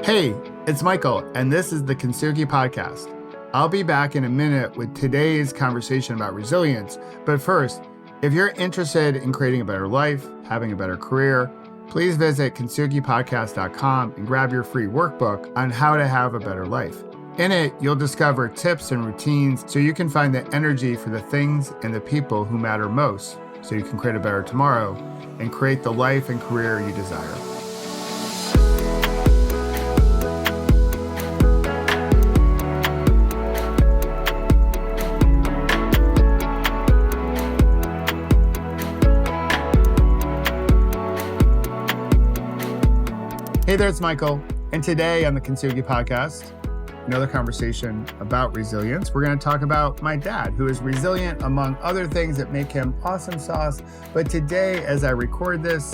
Hey, it's Michael, and this is the Kintsugi Podcast. I'll be back in a minute with today's conversation about resilience. But first, if you're interested in creating a better life, having a better career, please visit KintsugiPodcast.com and grab your free workbook on how to have a better life. In it, you'll discover tips and routines so you can find the energy for the things and the people who matter most, so you can create a better tomorrow and create the life and career you desire. Hey there, it's Michael, and today on the Kintsugi Podcast, another conversation about resilience. We're going to talk about my dad, who is resilient among other things that make him awesome sauce. But today, as I record this,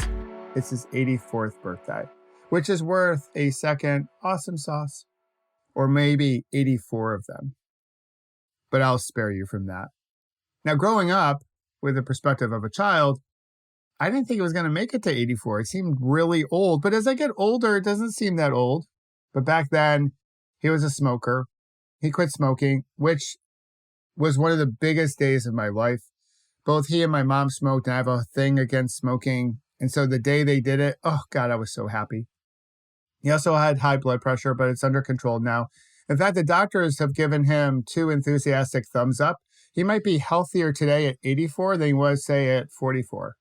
it's his 84th birthday, which is worth a second awesome sauce, or maybe 84 of them. But I'll spare you from that. Now, growing up with the perspective of a child, I didn't think it was going to make it to 84. It seemed really old. But as I get older, it doesn't seem that old. But back then, he was a smoker. He quit smoking, which was one of the biggest days of my life. Both he and my mom smoked, and I have a thing against smoking. And so the day they did it, oh God, I was so happy. He also had high blood pressure, but it's under control now. In fact, the doctors have given him 2 enthusiastic thumbs up. He might be healthier today at 84 than he was, say, at 44.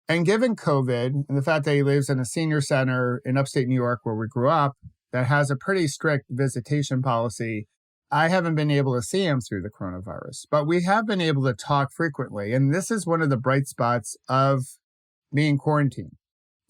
And given COVID and the fact that he lives in a senior center in upstate New York where we grew up that has a pretty strict visitation policy, I haven't been able to see him through the coronavirus. But we have been able to talk frequently. And this is one of the bright spots of being quarantined.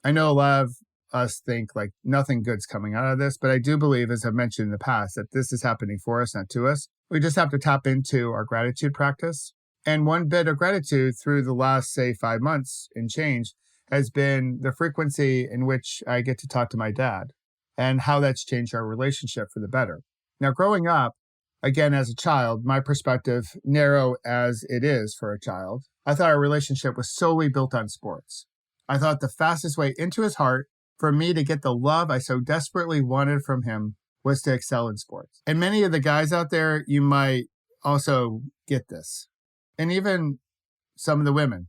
I know a lot of us think like nothing good's coming out of this, but I do believe, as I've mentioned in the past, that this is happening for us, not to us. We just have to tap into our gratitude practice. And one bit of gratitude through the last, say, 5 months and change has been the frequency in which I get to talk to my dad and how that's changed our relationship for the better. Now, growing up, again, as a child, my perspective, narrow as it is for a child, I thought our relationship was solely built on sports. I thought the fastest way into his heart for me to get the love I so desperately wanted from him was to excel in sports. And many of the guys out there, you might also get this. And even some of the women,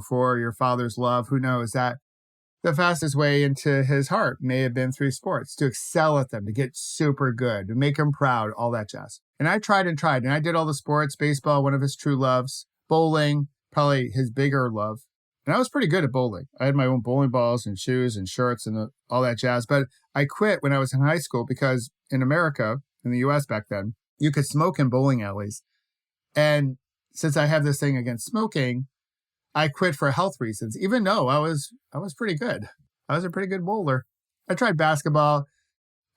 for your father's love, who knows that the fastest way into his heart may have been through sports, to excel at them, to get super good, to make him proud, all that jazz. And I tried, and I did all the sports, baseball, one of his true loves, bowling, probably his bigger love. And I was pretty good at bowling. I had my own bowling balls and shoes and shirts and all that jazz. But I quit when I was in high school because in America, in the US back then, you could smoke in bowling alleys. And since I have this thing against smoking, I quit for health reasons, even though I was pretty good. I was a pretty good bowler. I tried basketball,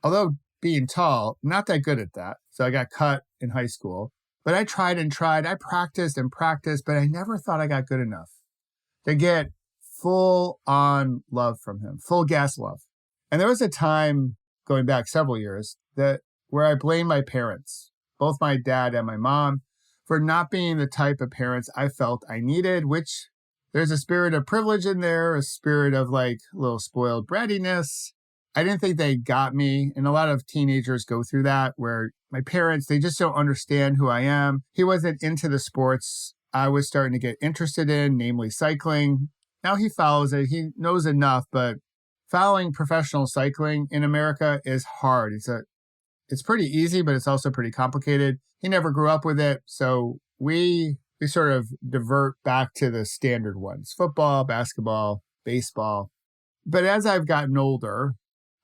although being tall, not that good at that. So I got cut in high school. But I tried. I practiced, but I never thought I got good enough to get full on love from him, full gas love. And there was a time going back several years where I blamed my parents, both my dad and my mom, for not being the type of parents I felt I needed, which there's a spirit of privilege in there, a spirit of like a little spoiled brattiness. I didn't think they got me. And a lot of teenagers go through that where my parents, they just don't understand who I am. He wasn't into the sports I was starting to get interested in, namely cycling. Now he follows it. He knows enough, but following professional cycling in America is hard. It's pretty easy, but it's also pretty complicated. He never grew up with it. So we sort of divert back to the standard ones: football, basketball, baseball. But as I've gotten older,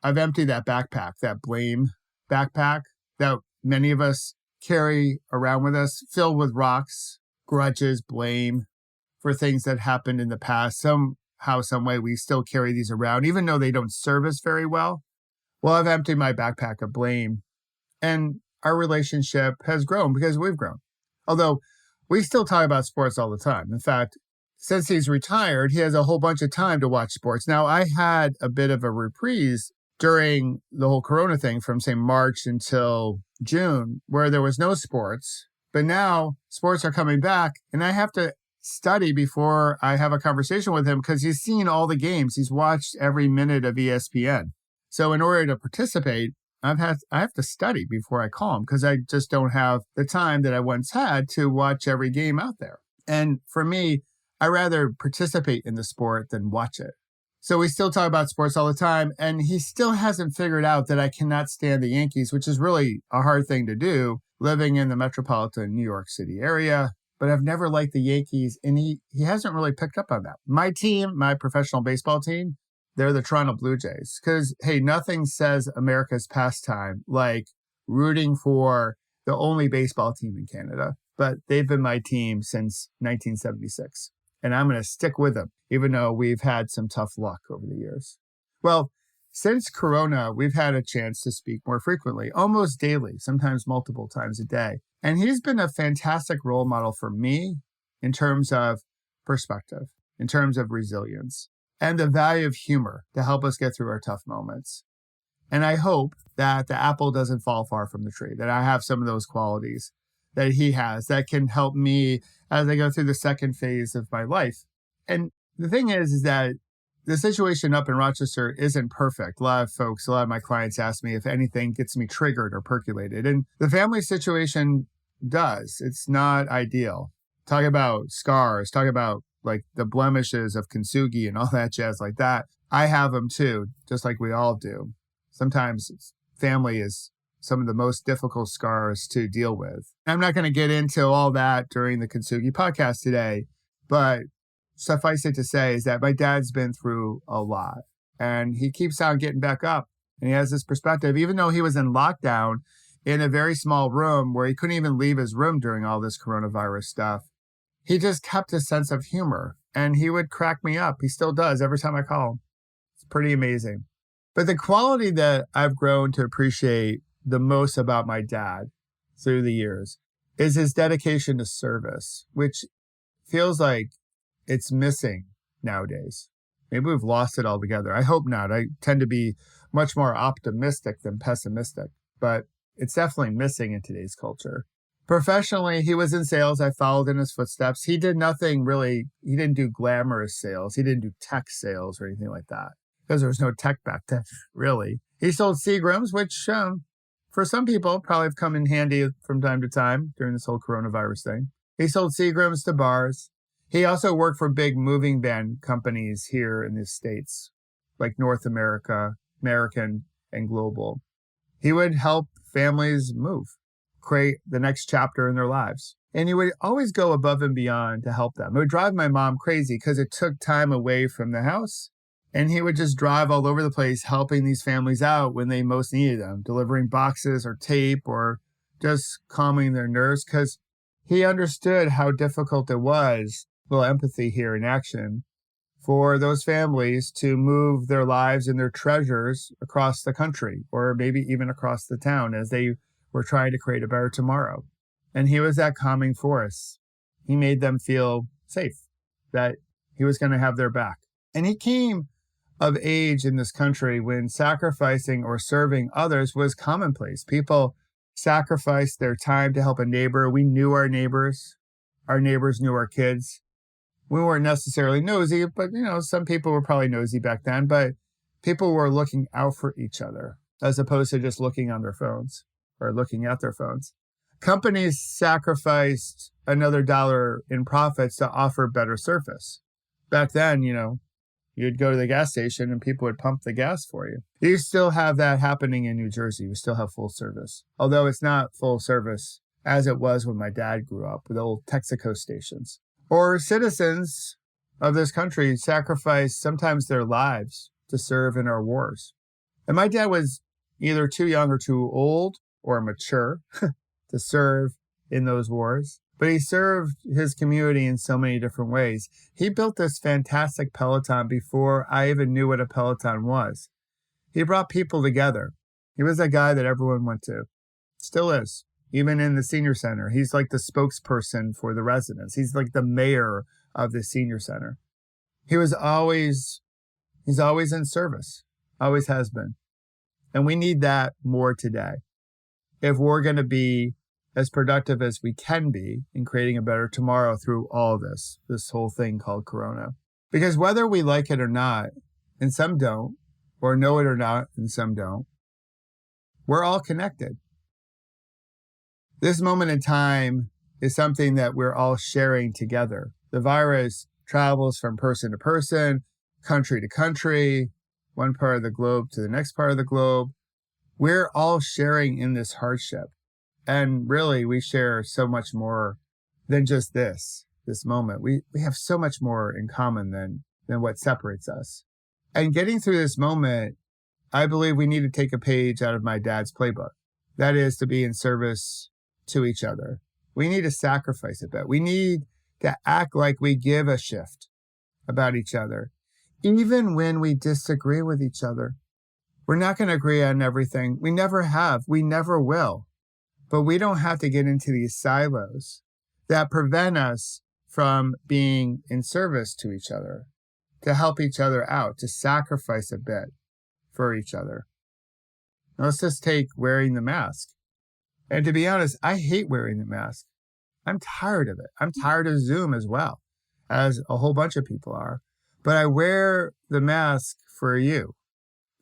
I've emptied that backpack, that blame backpack that many of us carry around with us, filled with rocks, grudges, blame for things that happened in the past. Somehow, some way, we still carry these around, even though they don't serve us very well. Well, I've emptied my backpack of blame. And our relationship has grown because we've grown. Although we still talk about sports all the time. In fact, since he's retired, he has a whole bunch of time to watch sports. Now, I had a bit of a reprise during the whole Corona thing from, say, March until June, where there was no sports. But now sports are coming back, and I have to study before I have a conversation with him because he's seen all the games. He's watched every minute of ESPN. So in order to participate, I have to study before I call them because I just don't have the time that I once had to watch every game out there. And for me, I rather participate in the sport than watch it. So we still talk about sports all the time, and he still hasn't figured out that I cannot stand the Yankees, which is really a hard thing to do, living in the metropolitan New York City area. But I've never liked the Yankees, and he hasn't really picked up on that. My team, my professional baseball team, they're the Toronto Blue Jays. Because, hey, nothing says America's pastime like rooting for the only baseball team in Canada. But they've been my team since 1976. And I'm going to stick with them, even though we've had some tough luck over the years. Well, since Corona, we've had a chance to speak more frequently, almost daily, sometimes multiple times a day. And he's been a fantastic role model for me in terms of perspective, in terms of resilience, and the value of humor to help us get through our tough moments. And I hope that the apple doesn't fall far from the tree, that I have some of those qualities that he has that can help me as I go through the second phase of my life. And the thing is that the situation up in Rochester isn't perfect. A lot of my clients ask me if anything gets me triggered or percolated. And the family situation does. It's not ideal. Talk about scars, talk about like the blemishes of Kintsugi and all that jazz like that. I have them too, just like we all do. Sometimes family is some of the most difficult scars to deal with. I'm not going to get into all that during the Kintsugi podcast today, but suffice it to say is that my dad's been through a lot and he keeps on getting back up, and he has this perspective, even though he was in lockdown in a very small room where he couldn't even leave his room during all this coronavirus stuff. He just kept a sense of humor and he would crack me up. He still does every time I call him. It's pretty amazing. But the quality that I've grown to appreciate the most about my dad through the years is his dedication to service, which feels like it's missing nowadays. Maybe we've lost it altogether. I hope not. I tend to be much more optimistic than pessimistic, but it's definitely missing in today's culture. Professionally, he was in sales. I followed in his footsteps. He did nothing really. He didn't do glamorous sales. He didn't do tech sales or anything like that because there was no tech back then, really. He sold Seagrams, which for some people probably have come in handy from time to time during this whole coronavirus thing. He sold Seagrams to bars. He also worked for big moving van companies here in the States, like North America, American, and Global. He would help families move, create the next chapter in their lives. And he would always go above and beyond to help them. It would drive my mom crazy because it took time away from the house. And he would just drive all over the place, helping these families out when they most needed them, delivering boxes or tape or just calming their nerves, because he understood how difficult it was, a little empathy here in action, for those families to move their lives and their treasures across the country or maybe even across the town as they were trying to create a better tomorrow. And he was that calming force. He made them feel safe, that he was going to have their back. And he came of age in this country when sacrificing or serving others was commonplace. People sacrificed their time to help a neighbor. We knew our neighbors. Our neighbors knew our kids. We weren't necessarily nosy, but some people were probably nosy back then, but people were looking out for each other as opposed to just looking on their phones or looking at their phones. Companies sacrificed another dollar in profits to offer better service. Back then, you'd go to the gas station and people would pump the gas for you. You still have that happening in New Jersey. We still have full service, although it's not full service as it was when my dad grew up with old Texaco stations. Or citizens of this country sacrifice sometimes their lives to serve in our wars. And my dad was either too young or too old or mature to serve in those wars. But he served his community in so many different ways. He built this fantastic Peloton before I even knew what a Peloton was. He brought people together. He was a guy that everyone went to. Still is. Even in the senior center. He's like the spokesperson for the residents. He's like the mayor of the senior center. He's always in service. Always has been. And we need that more today. If we're going to be as productive as we can be in creating a better tomorrow through all this whole thing called Corona. Because whether we like it or not, and some don't, or know it or not, and some don't. We're all connected. This moment in time is something that we're all sharing together. The virus travels from person to person, country to country, one part of the globe to the next part of the globe. We're all sharing in this hardship. And really, we share so much more than just this moment. We have so much more in common than what separates us. And getting through this moment, I believe we need to take a page out of my dad's playbook. That is to be in service to each other. We need to sacrifice a bit. We need to act like we give a shift about each other, even when we disagree with each other. We're not going to agree on everything. We never have. We never will. But we don't have to get into these silos that prevent us from being in service to each other, to help each other out, to sacrifice a bit for each other. Now, let's just take wearing the mask. And to be honest, I hate wearing the mask. I'm tired of it. I'm tired of Zoom as well, as a whole bunch of people are. But I wear the mask for you,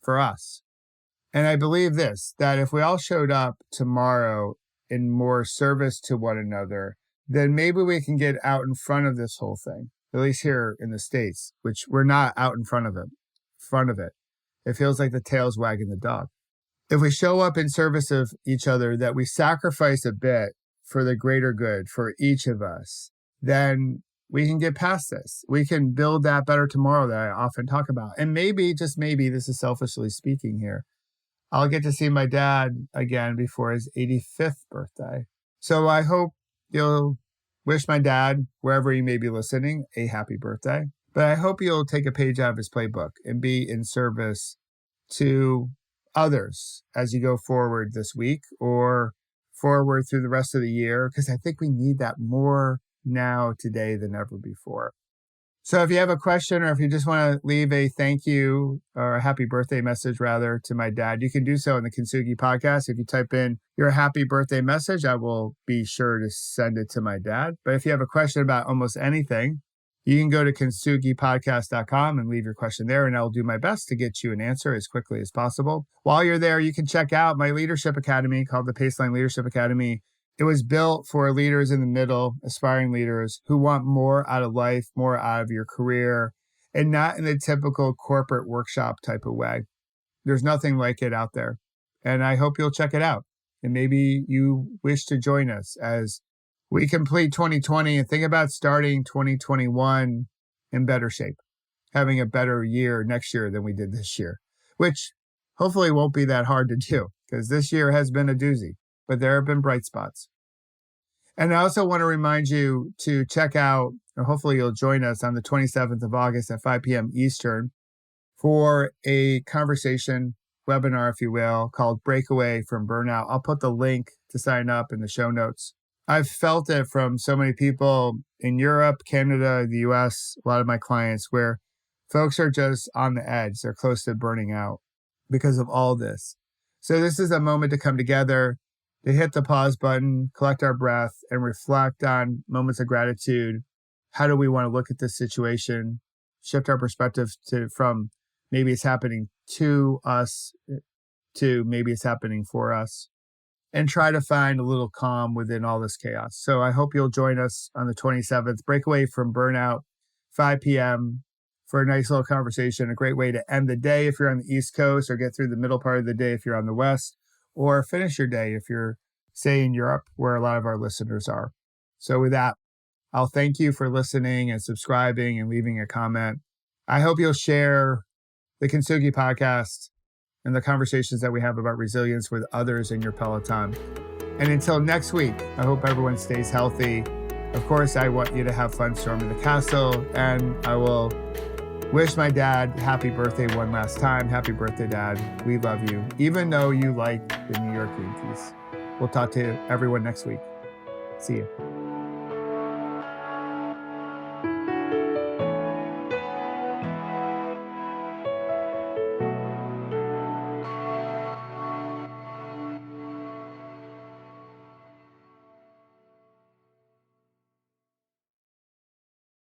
for us. And I believe this, that if we all showed up tomorrow in more service to one another, then maybe we can get out in front of this whole thing, at least here in the States, which we're not out in front of it. It feels like the tail's wagging the dog. If we show up in service of each other, that we sacrifice a bit for the greater good for each of us, then we can get past this. We can build that better tomorrow that I often talk about. And maybe, just maybe, this is selfishly speaking here, I'll get to see my dad again before his 85th birthday. So I hope you'll wish my dad, wherever he may be listening, a happy birthday. But I hope you'll take a page out of his playbook and be in service to others as you go forward this week or forward through the rest of the year, because I think we need that more now today than ever before. So if you have a question, or if you just want to leave a thank you or a happy birthday message rather to my dad, you can do so in the Kintsugi Podcast. If you type in your happy birthday message, I will be sure to send it to my dad. But if you have a question about almost anything, you can go to kintsugipodcast.com and leave your question there, and I'll do my best to get you an answer as quickly as possible. While you're there, you can check out my leadership academy called the Paceline Leadership Academy. It was built for leaders in the middle, aspiring leaders who want more out of life, more out of your career, and not in the typical corporate workshop type of way. There's nothing like it out there. And I hope you'll check it out. And maybe you wish to join us as we complete 2020 and think about starting 2021 in better shape, having a better year next year than we did this year, which hopefully won't be that hard to do because this year has been a doozy, but there have been bright spots. And I also want to remind you to check out, or hopefully you'll join us on the 27th of August at 5 p.m. Eastern for a conversation webinar, if you will, called Breakaway from Burnout. I'll put the link to sign up in the show notes. I've felt it from so many people in Europe, Canada, the US, a lot of my clients, where folks are just on the edge. They're close to burning out because of all this. So this is a moment to come together, to hit the pause button, collect our breath, and reflect on moments of gratitude. How do we want to look at this situation? Shift our perspective from maybe it's happening to us to maybe it's happening for us, and try to find a little calm within all this chaos. So I hope you'll join us on the 27th, Breakaway from Burnout, 5 p.m. for a nice little conversation, a great way to end the day if you're on the East Coast, or get through the middle part of the day if you're on the West, or finish your day if you're, say, in Europe, where a lot of our listeners are. So with that, I'll thank you for listening and subscribing and leaving a comment. I hope you'll share the Kintsugi Podcast and the conversations that we have about resilience with others in your Peloton. And until next week, I hope everyone stays healthy. Of course, I want you to have fun storming the castle, and I will wish my dad happy birthday one last time. Happy birthday, Dad. We love you, even though you like the New York Yankees. We'll talk to everyone next week. See you.